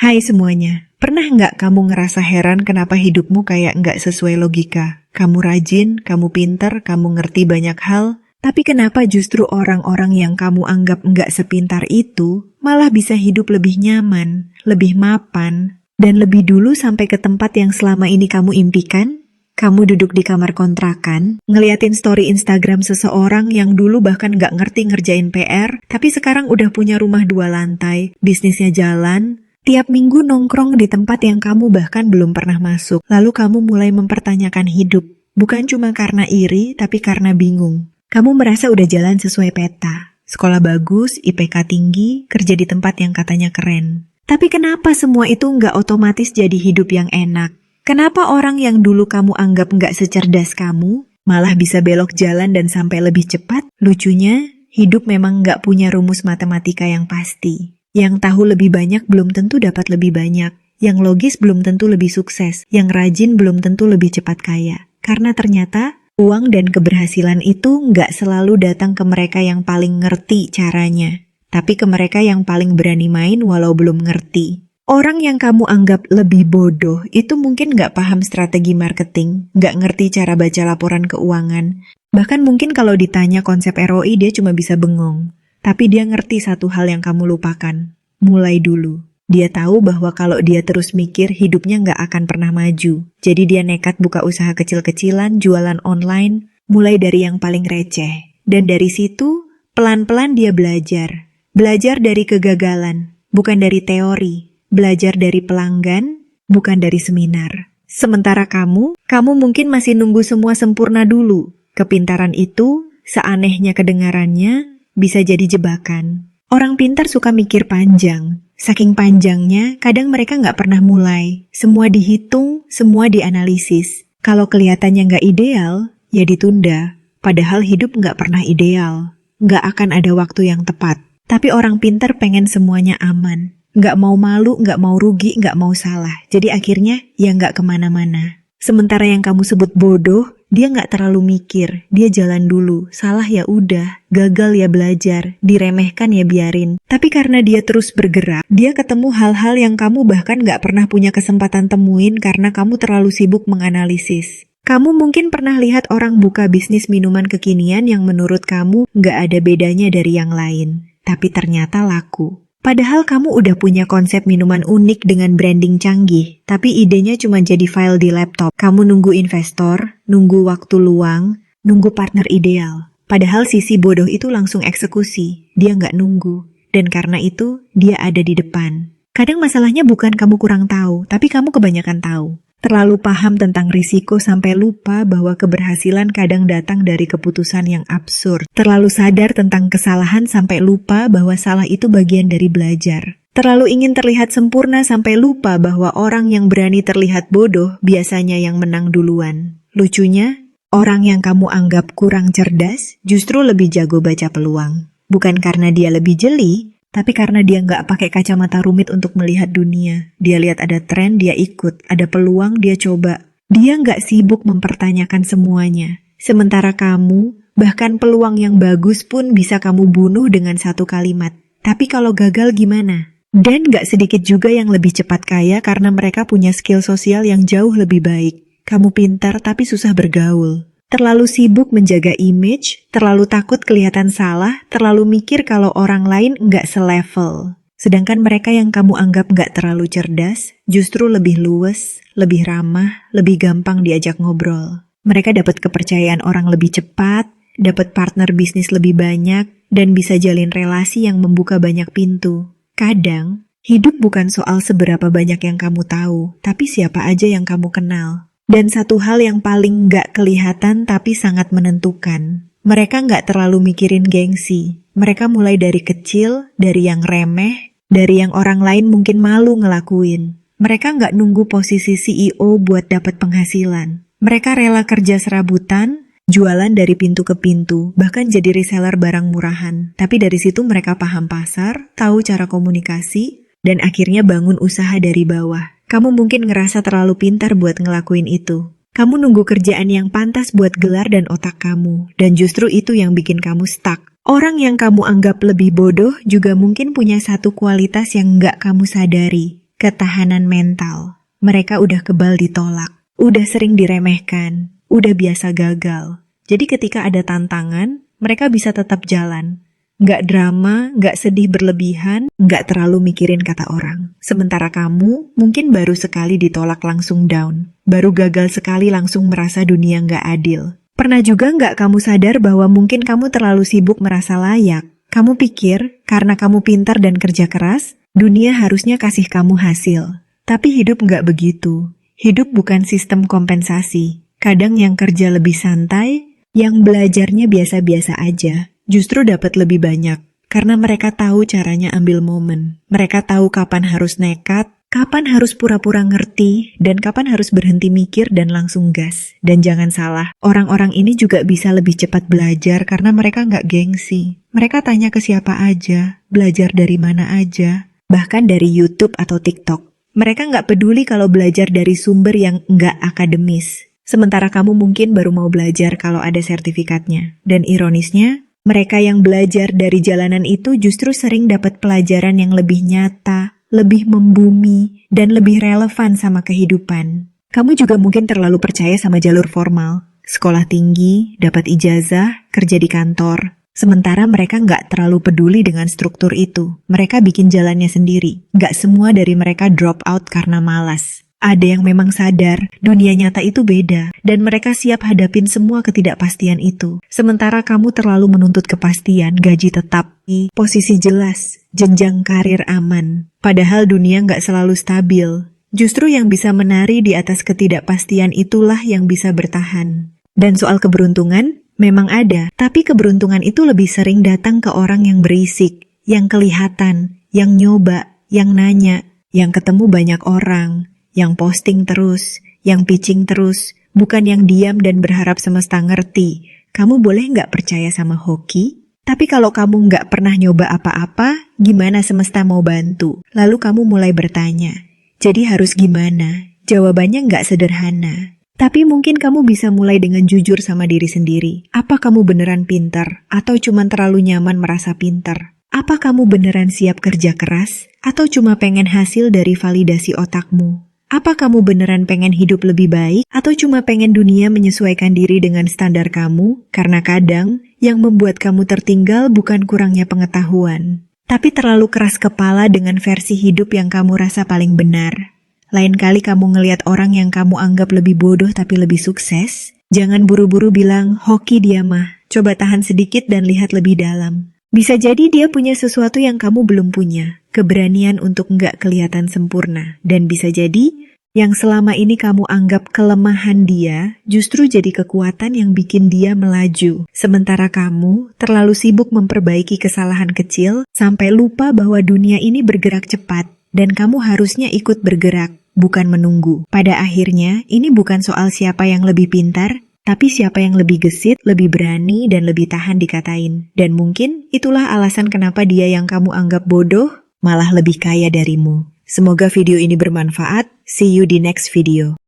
Hai semuanya, pernah nggak kamu ngerasa heran kenapa hidupmu kayak nggak sesuai logika? Kamu rajin, kamu pinter, kamu ngerti banyak hal, tapi kenapa justru orang-orang yang kamu anggap nggak sepintar itu malah bisa hidup lebih nyaman, lebih mapan, dan lebih dulu sampai ke tempat yang selama ini kamu impikan? Kamu duduk di kamar kontrakan, ngeliatin story Instagram seseorang yang dulu bahkan nggak ngerti ngerjain PR, tapi sekarang udah punya rumah 2 lantai, bisnisnya jalan. Tiap minggu nongkrong di tempat yang kamu bahkan belum pernah masuk. Lalu kamu mulai mempertanyakan hidup. Bukan cuma karena iri, tapi karena bingung. Kamu merasa udah jalan sesuai peta. Sekolah bagus, IPK tinggi, kerja di tempat yang katanya keren. Tapi kenapa semua itu nggak otomatis jadi hidup yang enak? Kenapa orang yang dulu kamu anggap nggak secerdas kamu, malah bisa belok jalan dan sampai lebih cepat? Lucunya, hidup memang nggak punya rumus matematika yang pasti. Yang tahu lebih banyak belum tentu dapat lebih banyak. Yang logis belum tentu lebih sukses. Yang rajin belum tentu lebih cepat kaya. Karena ternyata uang dan keberhasilan itu nggak selalu datang ke mereka yang paling ngerti caranya. Tapi ke mereka yang paling berani main walau belum ngerti. Orang yang kamu anggap lebih bodoh itu mungkin nggak paham strategi marketing, nggak ngerti cara baca laporan keuangan. Bahkan mungkin kalau ditanya konsep ROI dia cuma bisa bengong. Tapi dia ngerti satu hal yang kamu lupakan. Mulai dulu. Dia tahu bahwa kalau dia terus mikir, hidupnya nggak akan pernah maju. Jadi dia nekat buka usaha kecil-kecilan, jualan online, mulai dari yang paling receh. Dan dari situ, pelan-pelan dia belajar. Belajar dari kegagalan, bukan dari teori. Belajar dari pelanggan, bukan dari seminar. Sementara kamu mungkin masih nunggu semua sempurna dulu. Kepintaran itu, seanehnya kedengarannya, bisa jadi jebakan. Orang pintar suka mikir panjang. Saking panjangnya, kadang mereka nggak pernah mulai. Semua dihitung, semua dianalisis. Kalau kelihatannya nggak ideal, ya ditunda. Padahal hidup nggak pernah ideal. Nggak akan ada waktu yang tepat. Tapi orang pintar pengen semuanya aman. Nggak mau malu, nggak mau rugi, nggak mau salah. Jadi akhirnya, ya nggak kemana-mana. Sementara yang kamu sebut bodoh, dia nggak terlalu mikir, dia jalan dulu, salah ya udah, gagal ya belajar, diremehkan ya biarin. Tapi karena dia terus bergerak, dia ketemu hal-hal yang kamu bahkan nggak pernah punya kesempatan temuin karena kamu terlalu sibuk menganalisis. Kamu mungkin pernah lihat orang buka bisnis minuman kekinian yang menurut kamu nggak ada bedanya dari yang lain, tapi ternyata laku. Padahal kamu udah punya konsep minuman unik dengan branding canggih, tapi idenya cuma jadi file di laptop. Kamu nunggu investor, nunggu waktu luang, nunggu partner ideal. Padahal sisi bodoh itu langsung eksekusi, dia nggak nunggu. Dan karena itu, dia ada di depan. Kadang masalahnya bukan kamu kurang tahu, tapi kamu kebanyakan tahu. Terlalu paham tentang risiko sampai lupa bahwa keberhasilan kadang datang dari keputusan yang absurd. Terlalu sadar tentang kesalahan sampai lupa bahwa salah itu bagian dari belajar. Terlalu ingin terlihat sempurna sampai lupa bahwa orang yang berani terlihat bodoh biasanya yang menang duluan. Lucunya, orang yang kamu anggap kurang cerdas justru lebih jago baca peluang. Bukan karena dia lebih jeli, tapi karena dia nggak pakai kacamata rumit untuk melihat dunia. Dia lihat ada tren, dia ikut. Ada peluang, dia coba. Dia nggak sibuk mempertanyakan semuanya. Sementara kamu, bahkan peluang yang bagus pun bisa kamu bunuh dengan satu kalimat. Tapi kalau gagal gimana? Dan nggak sedikit juga yang lebih cepat kaya karena mereka punya skill sosial yang jauh lebih baik. Kamu pintar tapi susah bergaul. Terlalu sibuk menjaga image, terlalu takut kelihatan salah, terlalu mikir kalau orang lain nggak selevel. Sedangkan mereka yang kamu anggap nggak terlalu cerdas, justru lebih luwes, lebih ramah, lebih gampang diajak ngobrol. Mereka dapat kepercayaan orang lebih cepat, dapat partner bisnis lebih banyak, dan bisa jalin relasi yang membuka banyak pintu. Kadang, hidup bukan soal seberapa banyak yang kamu tahu, tapi siapa aja yang kamu kenal. Dan satu hal yang paling nggak kelihatan tapi sangat menentukan. Mereka nggak terlalu mikirin gengsi. Mereka mulai dari kecil, dari yang remeh, dari yang orang lain mungkin malu ngelakuin. Mereka nggak nunggu posisi CEO buat dapat penghasilan. Mereka rela kerja serabutan, jualan dari pintu ke pintu, bahkan jadi reseller barang murahan. Tapi dari situ mereka paham pasar, tahu cara komunikasi, dan akhirnya bangun usaha dari bawah. Kamu mungkin ngerasa terlalu pintar buat ngelakuin itu. Kamu nunggu kerjaan yang pantas buat gelar dan otak kamu, dan justru itu yang bikin kamu stuck. Orang yang kamu anggap lebih bodoh juga mungkin punya satu kualitas yang nggak kamu sadari. ketahanan mental. Mereka udah kebal ditolak, udah sering diremehkan, udah biasa gagal. Jadi ketika ada tantangan, mereka bisa tetap jalan. Nggak drama, nggak sedih berlebihan, nggak terlalu mikirin kata orang. Sementara kamu mungkin baru sekali ditolak langsung down. Baru gagal sekali langsung merasa dunia nggak adil. Pernah juga nggak kamu sadar bahwa mungkin kamu terlalu sibuk merasa layak? Kamu pikir karena kamu pintar dan kerja keras, dunia harusnya kasih kamu hasil. Tapi hidup nggak begitu. Hidup bukan sistem kompensasi. Kadang yang kerja lebih santai, yang belajarnya biasa-biasa aja, justru dapat lebih banyak. Karena mereka tahu caranya ambil momen. Mereka tahu kapan harus nekat, kapan harus pura-pura ngerti, dan kapan harus berhenti mikir dan langsung gas. Dan jangan salah, orang-orang ini juga bisa lebih cepat belajar karena mereka nggak gengsi. Mereka tanya ke siapa aja, belajar dari mana aja, bahkan dari YouTube atau TikTok. Mereka nggak peduli kalau belajar dari sumber yang nggak akademis. Sementara kamu mungkin baru mau belajar kalau ada sertifikatnya. Dan ironisnya, mereka yang belajar dari jalanan itu justru sering dapat pelajaran yang lebih nyata, lebih membumi, dan lebih relevan sama kehidupan. Kamu juga mungkin terlalu percaya sama jalur formal. Sekolah tinggi, dapat ijazah, kerja di kantor. Sementara mereka nggak terlalu peduli dengan struktur itu. Mereka bikin jalannya sendiri. Nggak semua dari mereka drop out karena malas. Ada yang memang sadar, dunia nyata itu beda, dan mereka siap hadapin semua ketidakpastian itu. Sementara kamu terlalu menuntut kepastian, gaji tetap, posisi jelas, jenjang karir aman. Padahal dunia nggak selalu stabil. Justru yang bisa menari di atas ketidakpastian itulah yang bisa bertahan. Dan soal keberuntungan, memang ada, tapi keberuntungan itu lebih sering datang ke orang yang berisik, yang kelihatan, yang nyoba, yang nanya, yang ketemu banyak orang, yang posting terus, yang pitching terus, bukan yang diam dan berharap semesta ngerti. Kamu boleh nggak percaya sama hoki? Tapi kalau kamu nggak pernah nyoba apa-apa, gimana semesta mau bantu? Lalu kamu mulai bertanya, jadi harus gimana? Jawabannya nggak sederhana. Tapi mungkin kamu bisa mulai dengan jujur sama diri sendiri. Apa kamu beneran pintar? Atau cuma terlalu nyaman merasa pintar? Apa kamu beneran siap kerja keras? Atau cuma pengen hasil dari validasi otakmu? Apa kamu beneran pengen hidup lebih baik? Atau cuma pengen dunia menyesuaikan diri dengan standar kamu? Karena kadang, yang membuat kamu tertinggal bukan kurangnya pengetahuan, tapi terlalu keras kepala dengan versi hidup yang kamu rasa paling benar. Lain kali kamu ngelihat orang yang kamu anggap lebih bodoh tapi lebih sukses, jangan buru-buru bilang, hoki dia mah. Coba tahan sedikit dan lihat lebih dalam. Bisa jadi dia punya sesuatu yang kamu belum punya, keberanian untuk nggak kelihatan sempurna. Dan bisa jadi, yang selama ini kamu anggap kelemahan dia, justru jadi kekuatan yang bikin dia melaju. Sementara kamu terlalu sibuk memperbaiki kesalahan kecil, sampai lupa bahwa dunia ini bergerak cepat, dan kamu harusnya ikut bergerak, bukan menunggu. Pada akhirnya, ini bukan soal siapa yang lebih pintar, tapi siapa yang lebih gesit, lebih berani, dan lebih tahan dikatain. Dan mungkin itulah alasan kenapa dia yang kamu anggap bodoh, malah lebih kaya darimu. Semoga video ini bermanfaat. See you di next video.